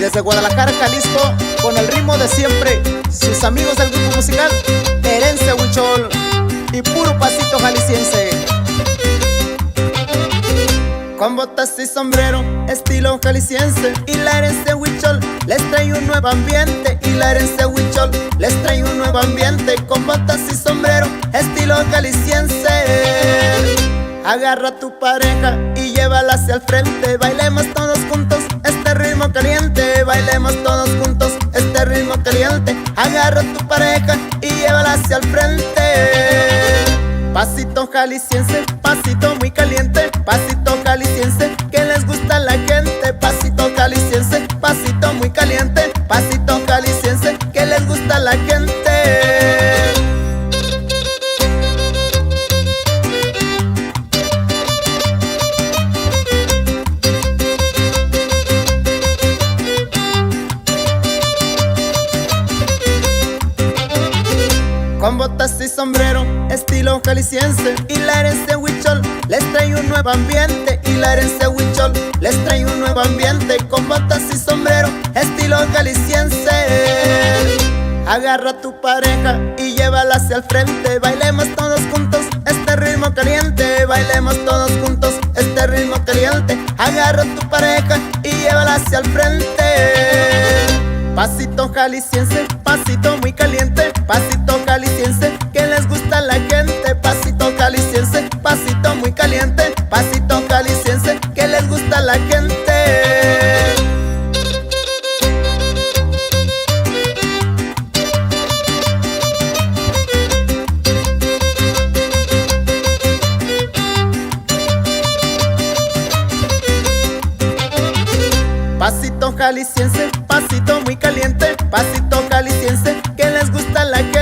Desde Guadalajara, Jalisco, con el ritmo de siempre, sus amigos del grupo musical Herencia Huichol y puro pasito jalisciense. Con botas y sombrero, estilo jalisciense, y la Herencia Huichol les trae un nuevo ambiente. Y la Herencia Huichol les trae un nuevo ambiente. Con botas y sombrero, estilo jalisciense. Agarra a tu pareja y llévala hacia el frente. Bailemos todos juntos este ritmo caliente. Bailemos todos juntos este ritmo caliente. Agarra a tu pareja y llévala hacia el frente. Pasito jalisciense, pasito muy caliente. Pasito jalisciense, que les gusta a la gente. Pasito jalisciense, pasito muy caliente. Pasito jalisciense, que les gusta a la gente. Con botas y sombrero, estilo jalisciense, y la Herencia Huichol les trae un nuevo ambiente. Y la Herencia Huichol les trae un nuevo ambiente. Con botas y sombrero, estilo jalisciense. Agarra a tu pareja y llévala hacia el frente. Bailemos todos juntos este ritmo caliente. Bailemos todos juntos este ritmo caliente. Agarra a tu pareja y llévala hacia el frente. Pasito jalisciense, pasito muy caliente. Pasito jalisciense, que les gusta a la gente. Pasito jalisciense, pasito muy caliente. Pasito jalisciense, que les gusta a la gente. Pasito jalisciense, pasito muy caliente. Pasito jalisciense, que les gusta a la gente.